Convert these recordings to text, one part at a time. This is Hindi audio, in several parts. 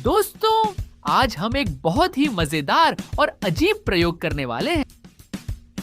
दोस्तों, आज हम एक बहुत ही मजेदार और अजीब प्रयोग करने वाले हैं।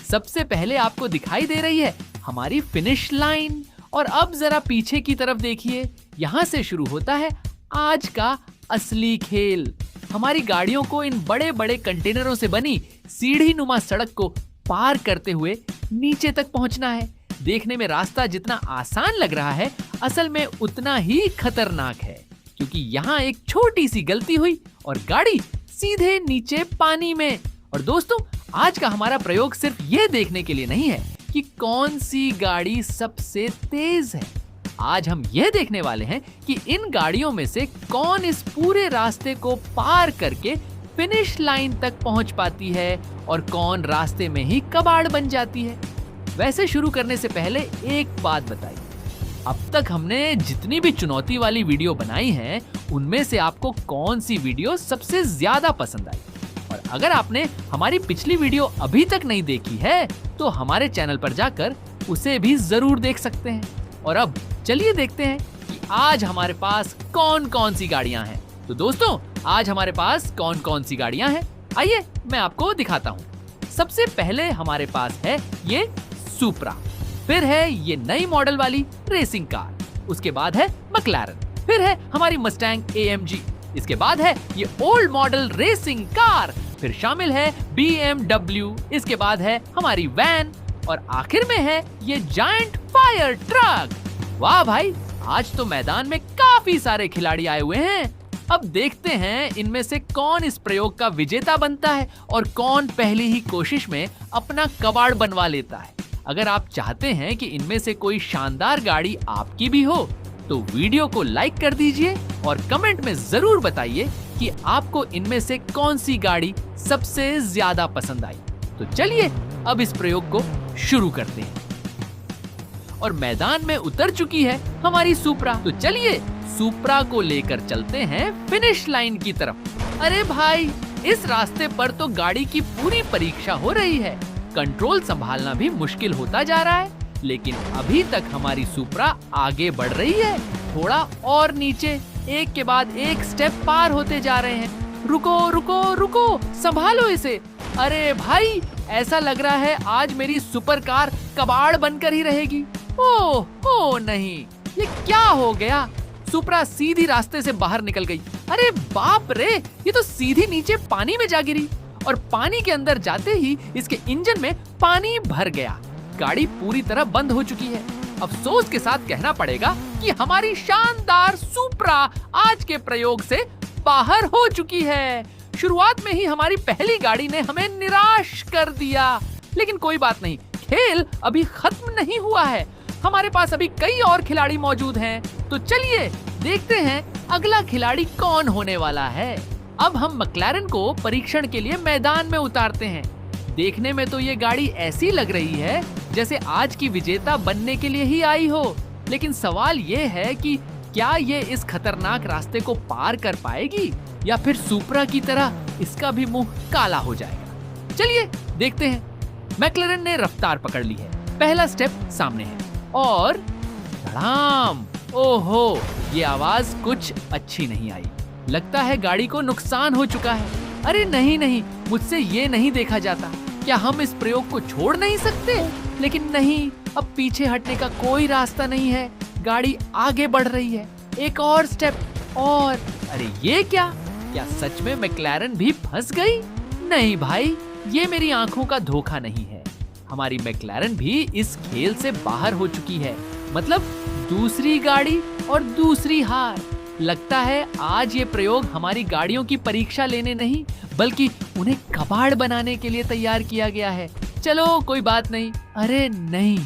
सबसे पहले आपको दिखाई दे रही है हमारी फिनिश लाइन, और अब जरा पीछे की तरफ देखिए। यहाँ से शुरू होता है आज का असली खेल। हमारी गाड़ियों को इन बड़े बड़े कंटेनरों से बनी सीढ़ी नुमा सड़क को पार करते हुए नीचे तक पहुंचना है। देखने में रास्ता जितना आसान लग रहा है, असल में उतना ही खतरनाक है, क्योंकि यहाँ एक छोटी सी गलती हुई और गाड़ी सीधे नीचे पानी में। और दोस्तों, आज का हमारा प्रयोग सिर्फ ये देखने के लिए नहीं है कि कौन सी गाड़ी सबसे तेज है। आज हम यह देखने वाले हैं कि इन गाड़ियों में से कौन इस पूरे रास्ते को पार करके फिनिश लाइन तक पहुंच पाती है और कौन रास्ते में ही कबाड़ बन जाती है। वैसे शुरू करने से पहले एक बात बताइए, अब तक हमने जितनी भी चुनौती वाली वीडियो बनाई हैं, उनमें से आपको कौन सी वीडियो सबसे ज्यादा पसंद आई? और अगर आपने हमारी पिछली वीडियो अभी तक नहीं देखी है, तो हमारे चैनल पर जाकर उसे भी जरूर देख सकते हैं। और अब चलिए देखते हैं कि आज हमारे पास कौन कौन सी गाड़ियां हैं। तो दोस्तों, आज हमारे पास कौन कौन सी गाड़ियां हैं, आइए मैं आपको दिखाता हूँ। सबसे पहले हमारे पास है ये सुपरा, फिर है ये नई मॉडल वाली रेसिंग कार, उसके बाद है मैक्लारेन, फिर है हमारी मस्टैंग AMG, इसके बाद है ये ओल्ड मॉडल रेसिंग कार, फिर शामिल है BMW, इसके बाद है हमारी वैन, और आखिर में है ये जायंट फायर ट्रक। वाह भाई, आज तो मैदान में काफी सारे खिलाड़ी आए हुए हैं। अब देखते हैं इनमें से कौन इस प्रयोग का विजेता बनता है और कौन पहली ही कोशिश में अपना कबाड़ बनवा लेता है। अगर आप चाहते हैं कि इनमें से कोई शानदार गाड़ी आपकी भी हो, तो वीडियो को लाइक कर दीजिए और कमेंट में जरूर बताइए कि आपको इनमें से कौन सी गाड़ी सबसे ज्यादा पसंद आई। तो चलिए अब इस प्रयोग को शुरू करते हैं। और मैदान में उतर चुकी है हमारी सुपरा, तो चलिए सुपरा को लेकर चलते हैं फिनिश लाइन की तरफ। अरे भाई, इस रास्ते पर तो गाड़ी की पूरी परीक्षा हो रही है। कंट्रोल संभालना भी मुश्किल होता जा रहा है, लेकिन अभी तक हमारी सुपरा आगे बढ़ रही है। थोड़ा और नीचे, एक के बाद एक स्टेप पार होते जा रहे हैं। रुको रुको रुको, संभालो इसे। अरे भाई, ऐसा लग रहा है आज मेरी सुपर कार कबाड़ बनकर ही रहेगी। ओह नहीं, ये क्या हो गया? सुपरा सीधी रास्ते से बाहर निकल गई। अरे बाप रे, ये तो सीधी नीचे पानी में जा गिरी, और पानी के अंदर जाते ही इसके इंजन में पानी भर गया। गाड़ी पूरी तरह बंद हो चुकी है। अफसोस के साथ कहना पड़ेगा कि हमारी शानदार सुपरा आज के प्रयोग से बाहर हो चुकी है। शुरुआत में ही हमारी पहली गाड़ी ने हमें निराश कर दिया, लेकिन कोई बात नहीं, खेल अभी खत्म नहीं हुआ है। हमारे पास अभी कई और खिलाड़ी मौजूद हैं, तो चलिए देखते हैं अगला खिलाड़ी कौन होने वाला है। अब हम मैक्लारेन को परीक्षण के लिए मैदान में उतारते हैं। देखने में तो ये गाड़ी ऐसी लग रही है जैसे आज की विजेता बनने के लिए ही आई हो, लेकिन सवाल ये है कि क्या ये इस खतरनाक रास्ते को पार कर पाएगी, या फिर सुपरा की तरह इसका भी मुंह काला हो जाएगा। चलिए देखते हैं। मैक्लारेन ने रफ्तार पकड़ ली है, पहला स्टेप सामने है, और धड़ाम। ओहो, ये आवाज कुछ अच्छी नहीं आई। लगता है गाड़ी को नुकसान हो चुका है। अरे नहीं, मुझसे ये नहीं देखा जाता। क्या हम इस प्रयोग को छोड़ नहीं सकते? लेकिन नहीं, अब पीछे हटने का कोई रास्ता नहीं है। गाड़ी आगे बढ़ रही है, एक और स्टेप, और अरे ये क्या सच में मैक्लारेन भी फंस गई? नहीं भाई, ये मेरी आंखों का धोखा नहीं है। हमारी मैक्लारेन भी इस खेल से बाहर हो चुकी है। मतलब दूसरी गाड़ी और दूसरी हार। लगता है आज ये प्रयोग हमारी गाड़ियों की परीक्षा लेने नहीं, बल्कि उन्हें कबाड़ बनाने के लिए तैयार किया गया है। चलो कोई बात नहीं। अरे नहीं,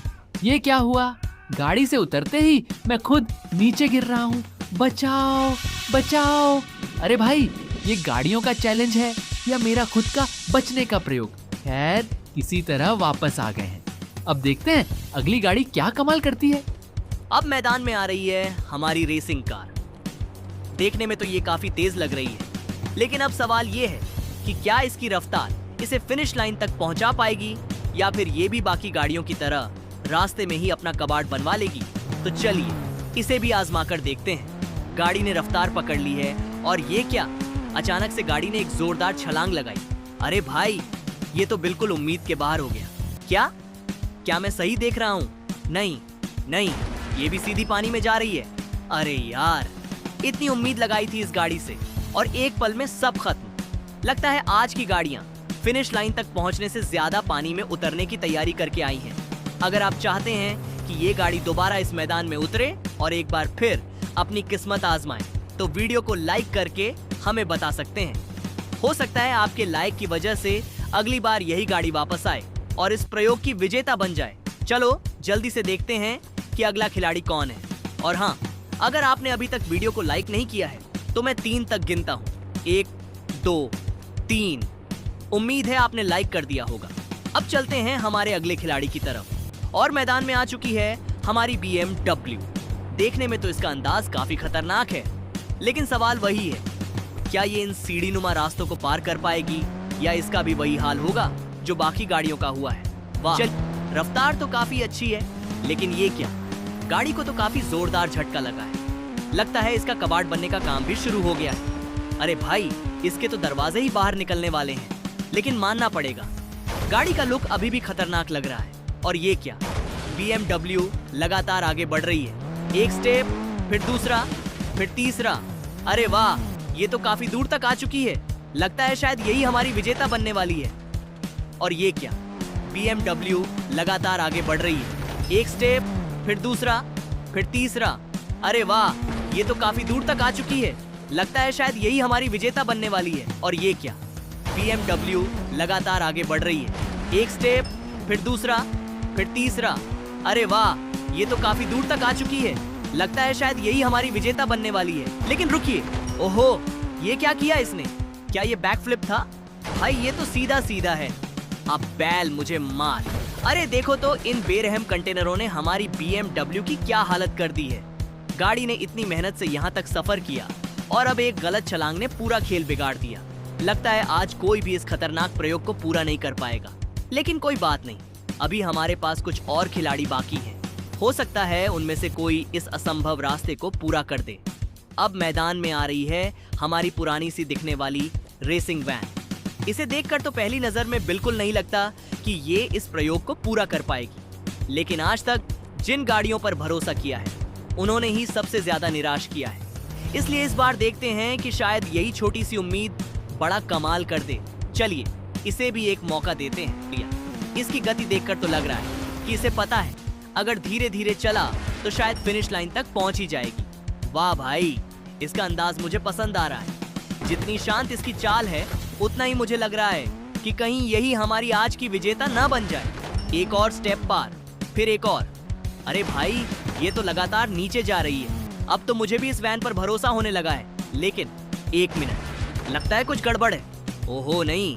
ये क्या हुआ? गाड़ी से उतरते ही मैं खुद नीचे गिर रहा हूँ। बचाओ बचाओ। अरे भाई, ये गाड़ियों का चैलेंज है या मेरा खुद का बचने का प्रयोग? खैर, किसी तरह वापस आ गए हैं। अब देखते हैं अगली गाड़ी क्या कमाल करती है। अब मैदान में आ रही है हमारी रेसिंग कार। देखने में तो ये काफी तेज लग रही है, लेकिन अब सवाल ये है कि क्या इसकी रफ्तार इसे फिनिश लाइन तक पहुंचा पाएगी, या फिर ये भी बाकी गाड़ियों की तरह रास्ते में ही अपना कबाड़ बनवा लेगी। तो चलिए इसे भी आजमा कर देखते हैं। गाड़ी ने रफ्तार पकड़ ली है, और ये क्या, अचानक से गाड़ी ने एक जोरदार छलांग लगाई। अरे भाई, ये तो बिल्कुल उम्मीद के बाहर हो गया। क्या मैं सही देख रहा हूँ? नहीं, ये भी सीधी पानी में जा रही है। अरे यार, इतनी उम्मीद लगाई थी इस गाड़ी से और एक पल में सब खत्म। लगता है आज की गाड़ियाँ फिनिश लाइन तक पहुँचने से ज्यादा पानी में उतरने की तैयारी करके आई हैं। अगर आप चाहते हैं कि ये गाड़ी दोबारा इस मैदान में उतरे और एक बार फिर अपनी किस्मत आजमाए, तो वीडियो को लाइक करके हमें बता सकते हैं। हो सकता है आपके लाइक की वजह से अगली बार यही गाड़ी वापस आए और इस प्रयोग की विजेता बन जाए। चलो जल्दी से देखते हैं कि अगला खिलाड़ी कौन है। और हाँ, अगर आपने अभी तक वीडियो को लाइक नहीं किया है तो मैं 3 तक गिनता हूँ। 1, 2, 3। उम्मीद है आपने लाइक कर दिया होगा। अब चलते हैं हमारे अगले खिलाड़ी की तरफ। और मैदान में आ चुकी है हमारी BMW। देखने में तो इसका अंदाज काफी खतरनाक है, लेकिन सवाल वही है, क्या ये इन सीढ़ीनुमा रास्तों को पार कर पाएगी या इसका भी वही हाल होगा जो बाकी गाड़ियों का हुआ है। वाह, रफ्तार तो काफी अच्छी है, लेकिन ये क्या, गाड़ी को तो काफी जोरदार झटका लगा है। लगता है इसका कबाड़ बनने का काम भी शुरू हो गया है। अरे भाई, इसके तो दरवाजे ही बाहर निकलने वाले हैं। लेकिन मानना पड़ेगा, गाड़ी का लुक अभी भी खतरनाक लग रहा है। और ये क्या, BMW लगातार आगे बढ़ रही है। एक स्टेप, फिर दूसरा, फिर तीसरा। अरे वाह, ये तो काफी दूर तक आ चुकी है। लगता है शायद यही हमारी विजेता बनने वाली है। और ये क्या, BMW लगातार आगे बढ़ रही है। एक स्टेप, फिर दूसरा, फिर तीसरा। अरे वाह, ये तो काफी दूर तक आ चुकी है। लगता है शायद यही हमारी विजेता बनने वाली है। और ये क्या, BMW लगातार आगे बढ़ रही है। एक स्टेप, फिर दूसरा, फिर तीसरा। अरे वाह, ये तो काफी दूर तक आ चुकी है। लगता है शायद यही हमारी विजेता बनने वाली है। लेकिन रुकिए, ओहो, ये क्या किया इसने? क्या ये बैक फ्लिप था? भाई ये तो सीधा सीधा है। अब बैल मुझे मार। अरे देखो तो, इन बेरहम कंटेनरों ने हमारी BMW की क्या हालत कर दी है। गाड़ी ने इतनी मेहनत से यहाँ तक सफर किया और अब एक गलत छलांग ने पूरा खेल बिगाड़ दिया। लगता है आज कोई भी इस खतरनाक प्रयोग को पूरा नहीं कर पाएगा। लेकिन कोई बात नहीं, अभी हमारे पास कुछ और खिलाड़ी बाकी हैं। हो सकता है उनमें से कोई इस असंभव रास्ते को पूरा कर दे। अब मैदान में आ रही है हमारी पुरानी सी दिखने वाली रेसिंग वैन। इसे देखकर तो पहली नजर में बिल्कुल नहीं लगता कि ये इस प्रयोग को पूरा कर पाएगी। लेकिन आज तक जिन गाड़ियों पर भरोसा किया है, उन्होंने ही सबसे ज्यादा निराश किया है। इसलिए इस बार देखते हैं कि शायद यही छोटी सी उम्मीद बड़ा कमाल कर दे। चलिए इसे भी एक मौका देते हैं। इसकी गति देखकर तो लग रहा है कि इसे पता है, अगर धीरे धीरे चला तो शायद फिनिश लाइन तक पहुंच ही जाएगी। वाह भाई, इसका अंदाज मुझे पसंद आ रहा है। जितनी शांत इसकी चाल है, उतना ही मुझे लग रहा है कि कहीं यही हमारी आज की विजेता ना बन जाए। एक और स्टेप पार, फिर एक और। अरे भाई, ये तो लगातार नीचे जा रही है। अब तो मुझे भी इस वैन पर भरोसा होने लगा है। लेकिन एक मिनट, लगता है कुछ गड़बड़ है। ओहो नहीं,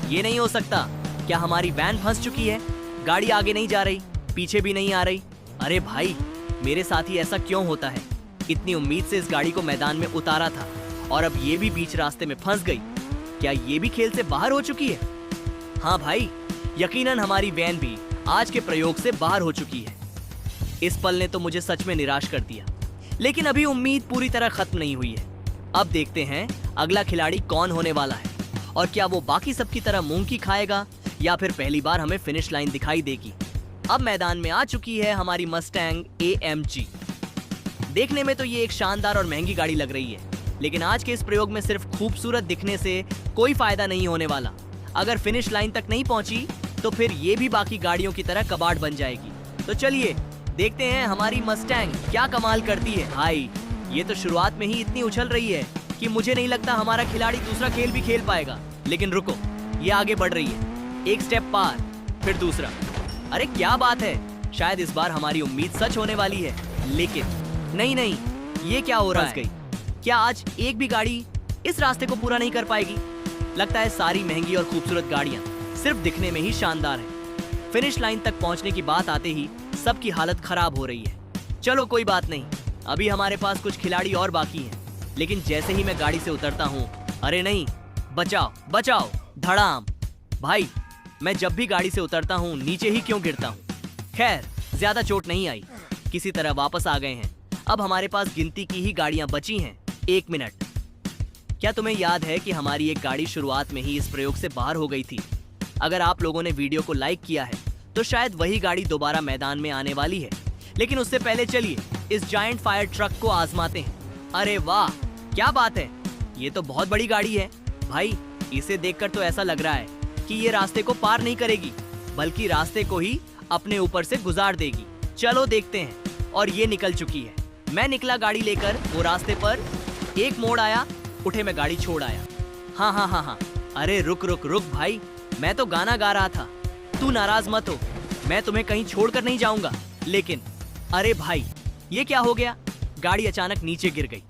ये नहीं हो सकता। क्या हमारी वैन फंस चुकी है? गाड़ी आगे नहीं जा रही, पीछे भी नहीं आ रही। अरे भाई, मेरे साथ ही ऐसा क्यों होता है? इतनी उम्मीद से इस गाड़ी को मैदान में उतारा था और अब ये भी बीच रास्ते में फंस गई। क्या ये भी खेल से बाहर हो चुकी है? हाँ भाई, यकीनन हमारी वैन भी आज के प्रयोग से बाहर हो चुकी है। इस पल ने तो मुझे सच में निराश कर दिया। लेकिन अभी उम्मीद पूरी तरह खत्म नहीं हुई है। अब देखते हैं अगला खिलाड़ी कौन होने वाला है और क्या वो बाकी सबकी तरह मूंग की खाएगा या फिर पहली बार हमें फिनिश लाइन दिखाई देगी। अब मैदान में आ चुकी है हमारी मस्टैंग AMG। देखने में तो ये एक शानदार और महंगी गाड़ी लग रही है, लेकिन आज के इस प्रयोग में सिर्फ खूबसूरत दिखने से कोई फायदा नहीं होने वाला। अगर फिनिश लाइन तक नहीं पहुंची तो फिर ये भी बाकी गाड़ियों की तरह कबाड़ बन जाएगी। तो चलिए देखते हैं हमारी मस्टैंग क्या कमाल करती है। भाई, ये तो शुरुआत में ही इतनी उछल रही है कि मुझे नहीं लगता हमारा खिलाड़ी दूसरा खेल भी खेल पाएगा। लेकिन रुको, ये आगे बढ़ रही है। एक स्टेप पार, फिर दूसरा। अरे क्या बात है, शायद इस बार हमारी उम्मीद सच होने वाली है। लेकिन नहीं, ये क्या हो रहा है? क्या आज एक भी गाड़ी इस रास्ते को पूरा नहीं कर पाएगी? लगता है सारी महंगी और खूबसूरत गाड़ियां सिर्फ दिखने में ही शानदार हैं। फिनिश लाइन तक पहुंचने की बात आते ही सबकी हालत खराब हो रही है। चलो कोई बात नहीं, अभी हमारे पास कुछ खिलाड़ी और बाकी हैं। लेकिन जैसे ही मैं गाड़ी से उतरता हूँ, अरे नहीं, बचाओ बचाओ, धड़ाम। भाई, मैं जब भी गाड़ी से उतरता हूँ नीचे ही क्यों गिरता हूँ? खैर, ज्यादा चोट नहीं आई, किसी तरह वापस आ गए हैं। अब हमारे पास गिनती की ही गाड़ियां बची हैं। 1 मिनट, क्या तुम्हें याद है कि हमारी एक गाड़ी शुरुआत में ही इस प्रयोग से बाहर हो गई थी? अगर आप लोगों ने वीडियो को लाइक किया है तो शायद वही गाड़ी दोबारा मैदान में आने वाली है। लेकिन उससे पहले चलिए इस जायंट फायर ट्रक को आजमाते हैं। अरे वाह, क्या बात है, ये तो बहुत बड़ी गाड़ी है भाई। इसे देखकर तो ऐसा लग रहा है कि ये रास्ते को पार नहीं करेगी, बल्कि रास्ते को ही अपने ऊपर से गुजार देगी। चलो देखते हैं। और ये निकल चुकी है। मैं निकला गाड़ी लेकर वो रास्ते पर, एक मोड़ आया, उठे मैं गाड़ी छोड़ आया। हाँ, अरे रुक भाई, मैं तो गाना गा रहा था। तू नाराज मत हो, मैं तुम्हें कहीं छोड़कर नहीं जाऊंगा। लेकिन अरे भाई, ये क्या हो गया? गाड़ी अचानक नीचे गिर गई।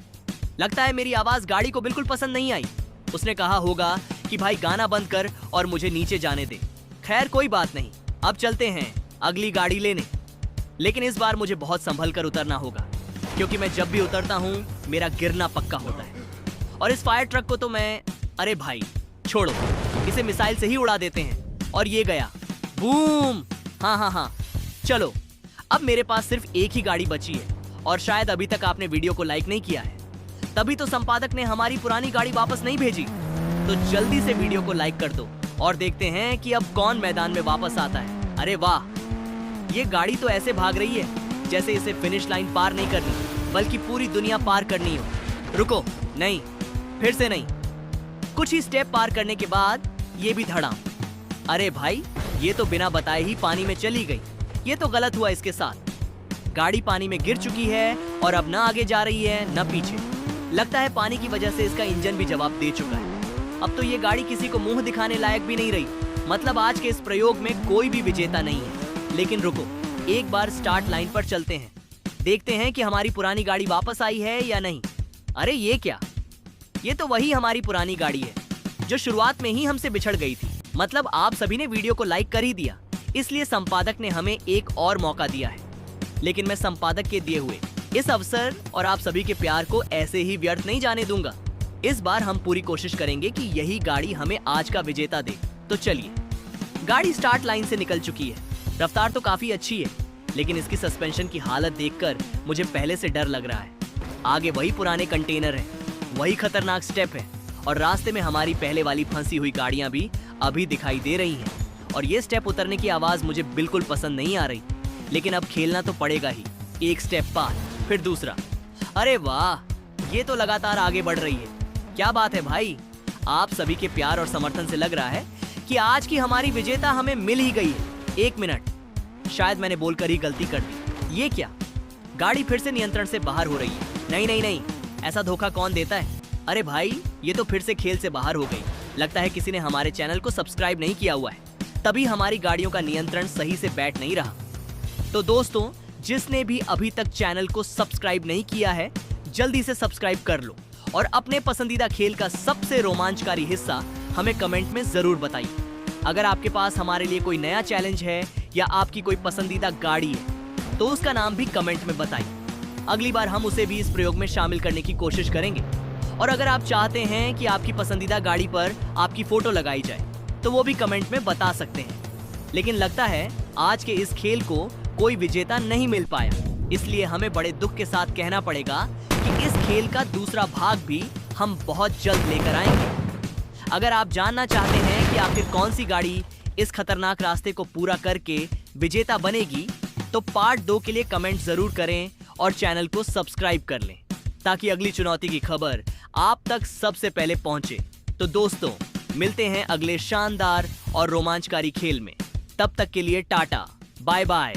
लगता है मेरी आवाज गाड़ी को बिल्कुल पसंद नहीं आई। उसने कहा होगा कि भाई गाना बंद कर और मुझे नीचे जाने दे। खैर कोई बात नहीं, अब चलते हैं अगली गाड़ी लेने। लेकिन इस बार मुझे बहुत संभल कर उतरना होगा, क्योंकि मैं जब भी उतरता हूँ मेरा गिरना पक्का होता है। और इस फायर ट्रक को तो मैं, अरे भाई छोड़ो, इसे मिसाइल से ही उड़ा देते हैं। और ये गया, बूम। हाँ, चलो अब मेरे पास सिर्फ एक ही गाड़ी बची है। और शायद अभी तक आपने वीडियो को लाइक नहीं किया है, तभी तो संपादक ने हमारी पुरानी गाड़ी वापस नहीं भेजी। तो जल्दी से वीडियो को लाइक कर दो और देखते हैं कि अब कौन मैदान में वापस आता है। अरे वाह, ये गाड़ी तो ऐसे भाग रही है जैसे इसे फिनिश लाइन पार नहीं करनी, बल्कि पूरी दुनिया पार करनी हो। रुको, नहीं, फिर से नहीं। कुछ ही स्टेप पार करने के बाद ये भी धड़ाम। अरे भाई, ये तो बिना बताए ही पानी में चली गई। ये तो गलत हुआ इसके साथ। गाड़ी पानी में गिर चुकी है और अब ना आगे जा रही है न पीछे। लगता है पानी की वजह से इसका इंजन भी जवाब दे चुका है। अब तो ये गाड़ी किसी को मुंह दिखाने लायक भी नहीं रही। मतलब आज के इस प्रयोग में कोई भी विजेता नहीं है। लेकिन रुको, एक बार स्टार्ट लाइन पर चलते हैं, देखते हैं कि हमारी पुरानी गाड़ी वापस आई है या नहीं। अरे ये क्या, ये तो वही हमारी पुरानी गाड़ी है जो शुरुआत में ही हमसे बिछड़ गई थी। मतलब आप सभी ने वीडियो को लाइक कर ही दिया, इसलिए संपादक ने हमें एक और मौका दिया है। लेकिन मैं संपादक के दिए हुए इस अवसर और आप सभी के प्यार को ऐसे ही व्यर्थ नहीं जाने दूंगा। इस बार हम पूरी कोशिश करेंगे कि यही गाड़ी हमें आज का विजेता दे। तो चलिए, गाड़ी स्टार्ट लाइन से निकल चुकी है। रफ्तार तो काफी अच्छी है, लेकिन इसकी सस्पेंशन की हालत देखकर मुझे पहले से डर लग रहा है। आगे वही पुराने कंटेनर है, वही खतरनाक स्टेप है, और रास्ते में हमारी पहले वाली फंसी हुई गाड़ियां भी अभी दिखाई दे रही हैं। और ये स्टेप उतरने की आवाज मुझे बिल्कुल पसंद नहीं आ रही। लेकिन अब खेलना तो पड़ेगा ही। एक स्टेप पार, फिर दूसरा। अरे वाह, ये तो लगातार आगे बढ़ रही है। क्या बात है भाई, आप सभी के प्यार और समर्थन से लग रहा है कि आज की हमारी विजेता हमें मिल ही गई है। एक मिनट, शायद मैंने बोलकर ही गलती कर दी। ये क्या, गाड़ी फिर से नियंत्रण से बाहर हो रही है। नहीं, ऐसा धोखा कौन देता है? अरे भाई, ये तो फिर से खेल से बाहर हो गई। लगता है किसी ने हमारे चैनल को सब्सक्राइब नहीं किया हुआ है, तभी हमारी गाड़ियों का नियंत्रण सही से बैठ नहीं रहा। तो दोस्तों, जिसने भी अभी तक चैनल को सब्सक्राइब नहीं किया है, जल्दी से सब्सक्राइब कर लो और अपने पसंदीदा खेल का सबसे रोमांचकारी हिस्सा हमें कमेंट में जरूर बताइए। अगर आपके पास हमारे लिए कोई नया चैलेंज है या आपकी कोई पसंदीदा गाड़ी है तो उसका नाम भी कमेंट में बताइए। अगली बार हम उसे भी इस प्रयोग में शामिल करने की कोशिश करेंगे। और अगर आप चाहते हैं कि आपकी पसंदीदा गाड़ी पर आपकी फोटो लगाई जाए तो वो भी कमेंट में बता सकते हैं। लेकिन लगता है आज के इस खेल को कोई विजेता नहीं मिल पाया, इसलिए हमें बड़े दुख के साथ कहना पड़ेगा कि इस खेल का दूसरा भाग भी हम बहुत जल्द लेकर आएंगे। अगर आप जानना चाहते हैं कि आखिर कौन सी गाड़ी इस खतरनाक रास्ते को पूरा करके विजेता बनेगी, तो पार्ट 2 के लिए कमेंट जरूर करें और चैनल को सब्सक्राइब कर लें, ताकि अगली चुनौती की खबर आप तक सबसे पहले पहुंचे। तो दोस्तों, मिलते हैं अगले शानदार और रोमांचकारी खेल में। तब तक के लिए टाटा, बाय बाय।